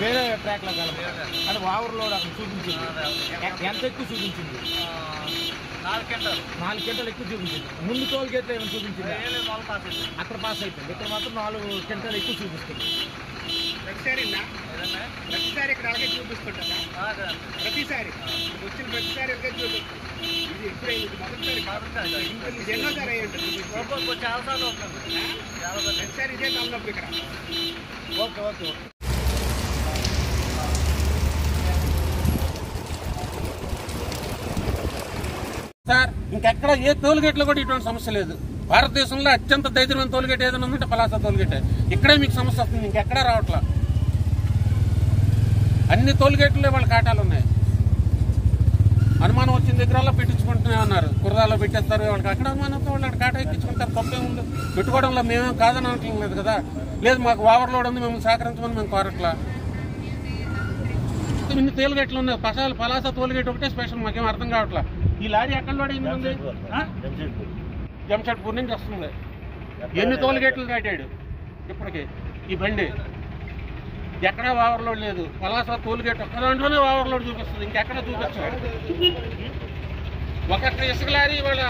వేరే ట్రాక్ లో అంటే ఓవర్లోడ్ అక్కడ చూపించింది. ఎంత ఎక్కువ చూపించింది? 4 గంటలు ఎక్కువ చూపించింది. ముందు టోల్ గేట్లో ఏమైనా చూపించింది? అక్కడ పాస్ అయిపోయింది. ఇక్కడ మాత్రం 4 గంటలు ఎక్కువ చూపిస్తుంది. ప్రతిసారి ఇక్కడ అలాగే చూపిస్తుంటారా? ప్రతిసారి వచ్చిన ప్రతిసారి చూపిస్తుంది. ఇది ఎప్పుడే మొదటిసారి ఎన్నోసారి అయ్యి ఉంటుంది. చాలాసార్లు వస్తుంది. ప్రతిసారి ఇదే తలనొప్పి ఇక్కడ. ఓకే ఓకే సార్, ఇంకెక్కడ ఏ టోల్గేట్లో కూడా ఇటువంటి సమస్య లేదు. భారతదేశంలో అత్యంత దైర్యమైన టోల్గేట్ ఏదైనా ఉందంటే పలాస టోల్గేట్. ఇక్కడే మీకు సమస్య వస్తుంది, ఇంకెక్కడా రావట్లా. అన్ని టోల్గేట్లలో వాళ్ళ కాటాలు ఉన్నాయి. అనుమానం వచ్చిన దగ్గరల్లో పెట్టించుకుంటూనే ఉన్నారు. కుర్రాల్లో పెట్టేస్తారు. వాళ్ళకి అక్కడ అనుమానంతో వాళ్ళు అక్కడ కాటా ఎక్కించుకుంటారు. తప్పే ఉంది. పెట్టుకోవడంలో మేమేం కాదని అనట్లేదు లేదు కదా. లేదు మాకు ఓవర్లోడ్ ఉంది, మేము సహకరించమని మేము కోరట్లా. ఇన్ని టోల్గేట్లు ఉన్నాయి. పలాస టోల్గేట్ ఒకటే స్పెషల్, మాకేం అర్థం కావట్లా. ఈ లారీ ఎక్కడ లోడ్ అయింది ఉంది? జంషెడ్పూర్ నుంచి వస్తుంది. ఎన్ని టోల్గేట్లు దాటాడు ఇప్పటికి ఈ బండి? ఎక్కడా ఓవర్లోడ్ లేదు. పలాస టోల్గేట్ ఒక్క దాంట్లోనే ఓవర్లోడ్ చూపిస్తుంది, ఇంకెక్కడ చూపించాడు. ఒక్కొక్క ఇసుక లారీ వాళ్ళ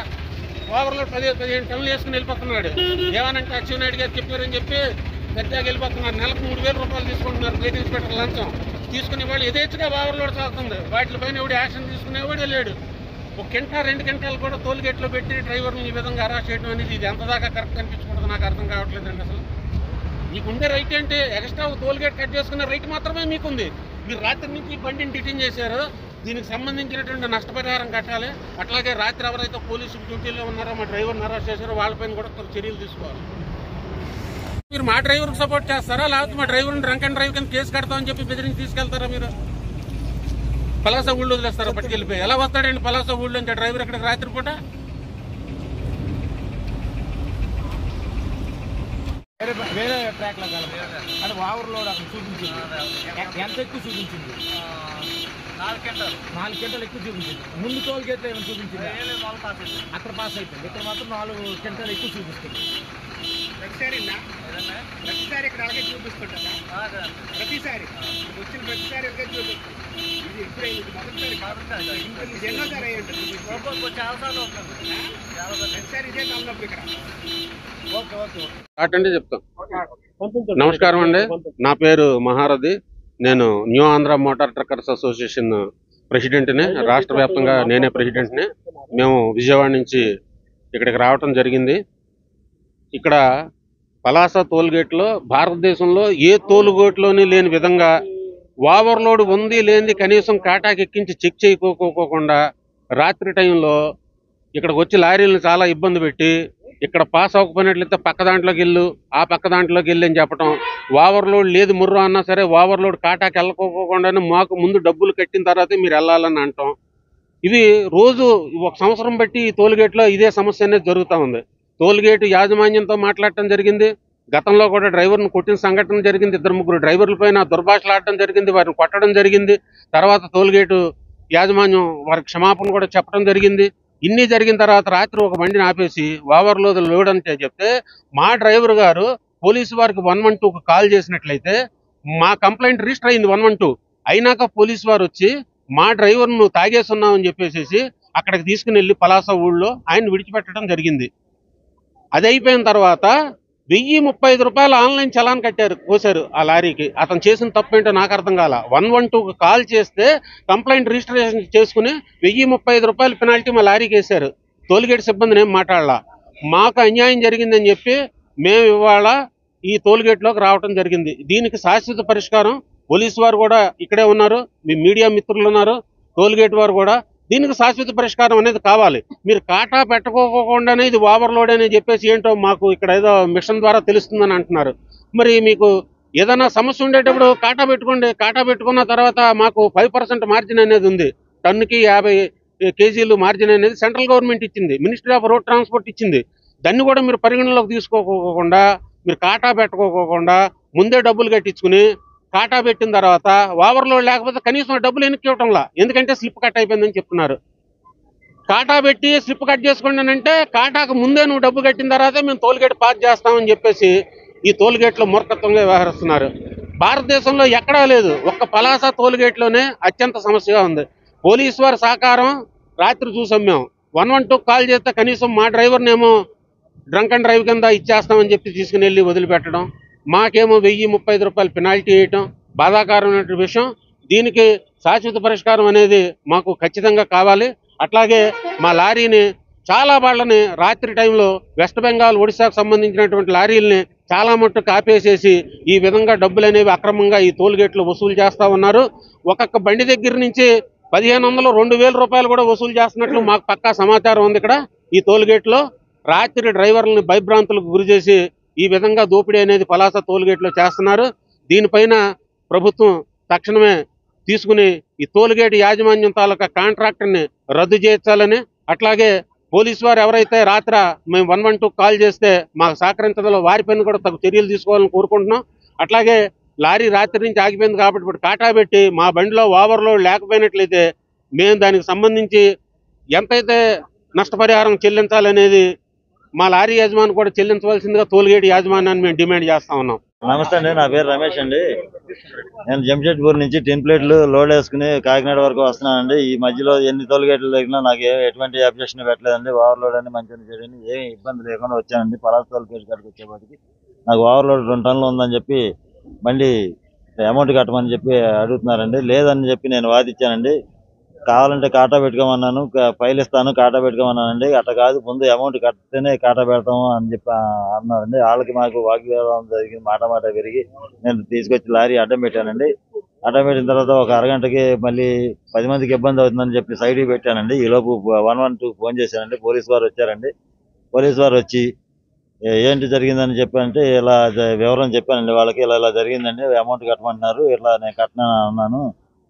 ఓవర్లోడ్ 15 టన్నులు వేసుకుని వెళ్ళిపోతున్నాడు. ఏమనంటే అచ్చెన్నాయుడు గారు చెప్పారని చెప్పి పెద్దగా వెళ్ళిపోతున్నారు. నెలకు 3,000 రూపాయలు తీసుకుంటున్నారు ప్లేట్ ఇన్స్పెక్టర్ లంచం తీసుకునే వాళ్ళు. యథేచ్ఛగా ఓవర్లోడ్ సాగుతుంది. వాటిపైన ఎవడు యాక్షన్ తీసుకునేవాడు లేడు. 1 గంట 2 గంటలు కూడా టోల్గేట్లో పెట్టి డ్రైవర్ని ఈ విధంగా అరెస్ట్ చేయడం అనేది ఇది ఎంత దాకా కరెక్ట్ అనిపించకూడదు. నాకు అర్థం కావట్లేదండి. అసలు మీకుండే రైట్ అంటే ఎక్స్ట్రా టోల్గేట్ కట్ చేసుకునే రైట్ మాత్రమే మీకుంది. మీరు రాత్రి నుంచి ఈ బండిని డిటైన్ చేశారు. దీనికి సంబంధించినటువంటి నష్టపరిహారం కట్టాలి. అట్లాగే రాత్రి ఎవరైతే పోలీసు డ్యూటీలో ఉన్నారో మా డ్రైవర్ని అరెస్ట్ చేశారో వాళ్ళపైన కూడా చర్యలు తీసుకోవాలి. మీరు మా డ్రైవర్కి సపోర్ట్ చేస్తారా, లేకపోతే మా డ్రైవర్ని డ్రంక్ అండ్ డ్రైవ్ కింద కేసు కడతామని చెప్పి బెదిరించి తీసుకెళ్తారా? మీరు పలాస ఊళ్ళో వదిలేస్తారా పట్టుకెళ్ళిపోయి? ఎలా వస్తాడండి పలాస ఊళ్ళో అంటే డ్రైవర్ ఇక్కడికి రాత్రిపూట? వేరే ట్రాక్ లో అంటే ఓవర్లోడ్ అక్కడ చూపించింది. ఎంత ఎక్కువ చూపించింది? 4 గంటలు ఎక్కువ చూపించింది. ముందు టోల్ గేట్లో ఏమైనా చూపించింది? అక్కడ పాస్ అయిపోయింది. ఇక్కడ మాత్రం 4 గంటలు ఎక్కువ చూపిస్తుంది. ప్రతిసారి ఇక్కడ అలాగే చూపిస్తుంటారా? ప్రతిసారి వచ్చిన ప్రతిసారి చూపిస్తుంది. ఇది ఎప్పుడే మొదటిసారి ఎన్నోసారి అయ్యి ఉంటుంది. చాలాసార్లు వస్తుంది. ప్రతిసారి ఇదే తలనొప్పి ఇక్కడ. ఓకే ఓకే అంటే చెప్తాం. నమస్కారం అండి, నా పేరు మహారథి. నేను New Andhra Motor Truckers Association ప్రెసిడెంట్ని. రాష్ట్ర వ్యాప్తంగా నేనే ప్రెసిడెంట్ని. మేము విజయవాడ నుంచి ఇక్కడికి రావటం జరిగింది. ఇక్కడ పలాస టోల్గేట్లో భారతదేశంలో ఏ టోల్గేట్లోని లేని విధంగా ఓవర్లోడ్ ఉంది లేనిది కనీసం కాటాకి ఎక్కించి చెక్ చేయకోకుండా రాత్రి టైంలో ఇక్కడికి వచ్చి లారీలను చాలా ఇబ్బంది పెట్టి ఇక్కడ పాస్ అవ్వకపోయినట్లయితే పక్క దాంట్లోకి వెళ్ళు, ఆ పక్క దాంట్లోకి వెళ్ళి అని చెప్పడం. ఓవర్లోడ్ లేదు ముర్రు అన్నా సరే ఓవర్లోడ్ కాటాకి వెళ్ళకోకుండానే మాకు ముందు డబ్బులు కట్టిన తర్వాతే మీరు వెళ్ళాలని అంటాం. ఇది రోజు 1 సంవత్సరం బట్టి ఈ టోల్గేట్లో ఇదే సమస్య అనేది జరుగుతూ ఉంది. టోల్గేట్ యాజమాన్యంతో మాట్లాడటం జరిగింది. గతంలో కూడా డ్రైవర్ను కొట్టిన సంఘటన జరిగింది. 2-3 డ్రైవర్ల పైన దుర్భాషలాడటం జరిగింది, వారిని కొట్టడం జరిగింది. తర్వాత టోల్గేటు యాజమాన్యం వారికి క్షమాపణ కూడా చెప్పడం జరిగింది. ఇన్ని జరిగిన తర్వాత రాత్రి ఒక బండిని ఆపేసి ఓవర్లోడ్ లోడ్ అంటే చెప్తే మా డ్రైవర్ గారు పోలీసు వారికి 112కు కాల్ చేసినట్లయితే మా కంప్లైంట్ రిజిస్టర్ అయింది 112. అయినాక పోలీసు వారు వచ్చి మా డ్రైవర్ను తాగేస్తున్నామని చెప్పేసి అక్కడికి తీసుకుని వెళ్ళి పలాస ఊళ్ళో ఆయన విడిచిపెట్టడం జరిగింది. అది అయిపోయిన తర్వాత 1035 రూపాయలు ఆన్లైన్ చలాన్ కోసారు ఆ లారీకి. అతను చేసిన తప్పేంటో నాకు అర్థం కాల. 112కు కాల్ చేస్తే కంప్లైంట్ రిజిస్ట్రేషన్ చేసుకుని 1035 రూపాయలు పెనాల్టీ మా లారీకి వేశారు. టోల్గేట్ సిబ్బందిని ఏం మాట్లాడాల. మాకు అన్యాయం జరిగిందని చెప్పి మేము ఇవాళ ఈ టోల్గేట్లోకి రావడం జరిగింది. దీనికి శాశ్వత పరిష్కారం పోలీసు వారు కూడా ఇక్కడే ఉన్నారు, మీ మీడియా మిత్రులు ఉన్నారు, టోల్గేట్ వారు కూడా దీనికి శాశ్వత పరిష్కారం అనేది కావాలి. మీరు కాటా పెట్టుకోకుండానే ఇది ఓవర్లోడ్ అని చెప్పేసి ఏంటో మాకు ఇక్కడ ఏదో మిషన్ ద్వారా తెలుస్తుందని అంటున్నారు. మరి మీకు ఏదైనా సమస్య ఉండేటప్పుడు కాటా పెట్టుకోండి. కాటా పెట్టుకున్న తర్వాత మాకు 5% మార్జిన్ అనేది ఉంది. టన్నుకి 50 కేజీలు మార్జిన్ అనేది సెంట్రల్ గవర్నమెంట్ ఇచ్చింది, మినిస్ట్రీ ఆఫ్ రోడ్ ట్రాన్స్పోర్ట్ ఇచ్చింది. దాన్ని కూడా మీరు పరిగణలోకి తీసుకోకోకుండా, మీరు కాటా పెట్టుకోకుండా ముందే డబ్బులు కట్టించుకుని కాటా పెట్టిన తర్వాత ఓవర్లోడ్ లేకపోతే కనీసం డబ్బులు వెనక్కి ఇవ్వటంలా, ఎందుకంటే స్లిప్ కట్ అయిపోయిందని చెప్తున్నారు. కాటా పెట్టి స్లిప్ కట్ చేసుకోండి అంటే కాటాకు ముందే నువ్వు డబ్బు కట్టిన తర్వాత మేము టోల్గేట్ పాస్ చేస్తామని చెప్పేసి ఈ టోల్గేట్లో మూర్ఖత్వంగా వ్యవహరిస్తున్నారు. భారతదేశంలో ఎక్కడా లేదు, ఒక్క పలాస టోల్గేట్లోనే అత్యంత సమస్యగా ఉంది. పోలీసు వారి సహకారం రాత్రి చూసాం మేము. 112 కాల్ చేస్తే కనీసం మా డ్రైవర్నేమో డ్రంక్ అండ్ డ్రైవ్ కింద ఇచ్చేస్తామని చెప్పి తీసుకుని వెళ్ళి వదిలిపెట్టడం, మాకేమో 1035 రూపాయలు పెనాల్టీ వేయటం బాధాకరమైన విషయం. దీనికి శాశ్వత పరిష్కారం అనేది మాకు ఖచ్చితంగా కావాలి. అట్లాగే మా లారీని చాలా వాళ్ళని రాత్రి టైంలో వెస్ట్ బెంగాల్, ఒడిశాకు సంబంధించినటువంటి లారీలని చాలా మట్టుకు ఆపేసేసి ఈ విధంగా డబ్బులు అనేవి అక్రమంగా ఈ టోల్గేట్లు వసూలు చేస్తూ ఉన్నారు. ఒక్కొక్క బండి దగ్గర నుంచి 1500, 2000 రూపాయలు కూడా వసూలు చేస్తున్నట్లు మాకు పక్కా సమాచారం ఉంది. ఇక్కడ ఈ టోల్గేట్లో రాత్రి డ్రైవర్లను భయభ్రాంతులకు గురి చేసి ఈ విధంగా దోపిడీ అనేది పలాస టోల్గేట్లో చేస్తున్నారు. దీనిపైన ప్రభుత్వం తక్షణమే తీసుకుని ఈ టోల్గేట్ యాజమాన్యం తాలూకా కాంట్రాక్టర్ని రద్దు చేయించాలని, అట్లాగే పోలీసు వారు ఎవరైతే రాత్ర మేము 112 కాల్ చేస్తే మాకు సహకరించడంలో వారిపైన కూడా తగు చర్యలు తీసుకోవాలని కోరుకుంటున్నాం. అట్లాగే లారీ రాత్రి నుంచి ఆగిపోయింది కాబట్టి ఇప్పుడు కాటా పెట్టి మా బండిలో ఓవర్లోడ్ లేకపోయినట్లయితే మేము దానికి సంబంధించి ఎంతైతే నష్టపరిహారం చెల్లించాలనేది మా లారీ యాజమాని కూడా చెల్లించవలసిందిగా టోల్గేట్ యాజమాన్యాన్ని మేము డిమాండ్ చేస్తా ఉన్నాం. నమస్తే అండి, నా పేరు రమేష్ అండి. నేను జంషెడ్పూర్ నుంచి 10 ప్లేట్లు లోడ్ వేసుకుని కాకినాడ వరకు వస్తున్నానండి. ఈ మధ్యలో ఎన్ని టోల్గేట్లు తగినా నాకు ఎటువంటి అబ్జెక్షన్ పెట్టలేదండి. ఓవర్లోడ్ అని మంచిగా చేయడం ఏం ఇబ్బంది లేకుండా వచ్చానండి. పలాస టోల్గేట్ కాడికి వచ్చేప్పటికి నాకు ఓవర్లోడ్ 2 టన్నులు ఉందని చెప్పి బండి అమౌంట్ కట్టమని చెప్పి అడుగుతున్నారండి. లేదని చెప్పి నేను వాదించానండి. కావాలంటే కాటా పెట్టుకోమన్నాను, ఫైల్ ఇస్తాను కాటా పెట్టుకోమన్నానండి. అట్లా కాదు, ముందు అమౌంట్ కడితేనే కాటా పెడతాము అని చెప్పి అన్నారండి. వాళ్ళకి మాకు వాగ్వివాదం జరిగింది, మాట పెరిగి నేను తీసుకొచ్చి లారీ అడ్డం పెట్టానండి. అడ్డం పెట్టిన తర్వాత ఒక అరగంటకి మళ్ళీ 10 మందికి ఇబ్బంది అవుతుందని చెప్పి సైడ్కి పెట్టానండి. ఈలోపు 112 ఫోన్ చేశానండి. పోలీసు వారు వచ్చారండి. పోలీసు వారు వచ్చి ఏంటి జరిగిందని చెప్పంటే ఇలా వివరం చెప్పానండి వాళ్ళకి. ఇలా జరిగిందండి, అమౌంట్ కట్టమంటున్నారు, ఇట్లా నేను కట్టినా అన్నాను.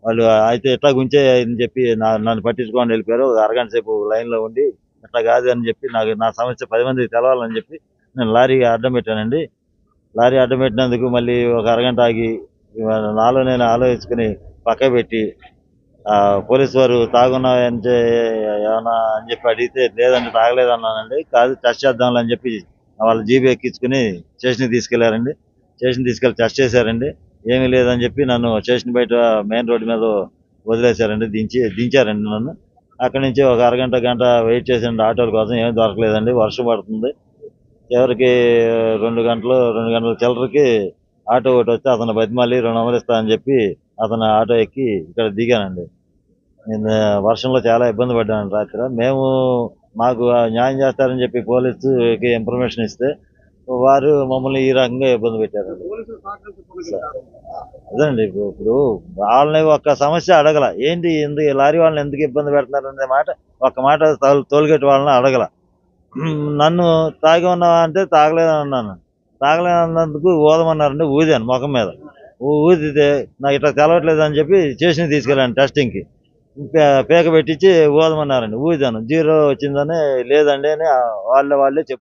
వాళ్ళు అయితే ఎట్లా గుంచే అని చెప్పి నన్ను పట్టించుకోండి వెళ్ళిపోయారు. ఒక అరగంట సేపు లైన్లో ఉండి ఎట్లా కాదు అని చెప్పి నా సమస్య 10 మందికి తెలవాలని చెప్పి నేను లారీ అడ్డం పెట్టానండి. లారీ అడ్డం పెట్టినందుకు మళ్ళీ ఒక అరగంట ఆగి నాలో నేను ఆలోచించుకుని పక్క పెట్టి పోలీసు వారు తాగున్నా ఏమన్నా అని చెప్పి అడిగితే లేదండి తాగలేదన్నానండి. కాదు టెస్ట్ చేద్దాంలని చెప్పి వాళ్ళ జీబీ ఎక్కించుకుని స్టేషన్కి తీసుకెళ్లారండి. స్టేషన్ తీసుకెళ్లి టెస్ట్ చేశారండి. ఏమీ లేదని చెప్పి నన్ను స్టేషన్ బయట మెయిన్ రోడ్డు మీద వదిలేశారండి, దించారండి నన్ను. అక్కడి నుంచి ఒక గంట వెయిట్ చేసానండి ఆటోల కోసం. ఏమీ దొరకలేదండి, వర్షం పడుతుంది. చివరికి 2 గంటల చిల్లరకి ఆటో ఒకటి వస్తే అతను బతిమాలి 200 ఇస్తా అని చెప్పి అతను ఆటో ఎక్కి ఇక్కడ దిగానండి. నేను వర్షంలో చాలా ఇబ్బంది పడ్డాను రాత్రి. మాకు న్యాయం చేస్తారని చెప్పి పోలీసుకి ఇన్ఫర్మేషన్ ఇస్తే వారు మమ్మల్ని ఈ రకంగా ఇబ్బంది పెట్టారండి. అదేండి, ఇప్పుడు వాళ్ళని ఒక్క సమస్య అడగల, ఏంటి ఎందుకు లారీ వాళ్ళని ఎందుకు ఇబ్బంది పెడుతున్నారనే ఒక్క మాట టోల్గేట్ వాళ్ళని అడగల. నన్ను తాగి ఉన్నావా అంటే తాగలేదన్నాను. తాగలేదన్నందుకు ఊదమన్నారండి. ఊదాను ముఖం మీద. ఊదితే నాకు ఇట్లా తెలవట్లేదు అని చెప్పి స్టేషన్కి తీసుకెళ్ళాను టెస్టింగ్కి. పేక పెట్టించి ఊదమన్నారండి. ఊదాను, 0 వచ్చిందని లేదండి అని వాళ్ళే చెప్పారు.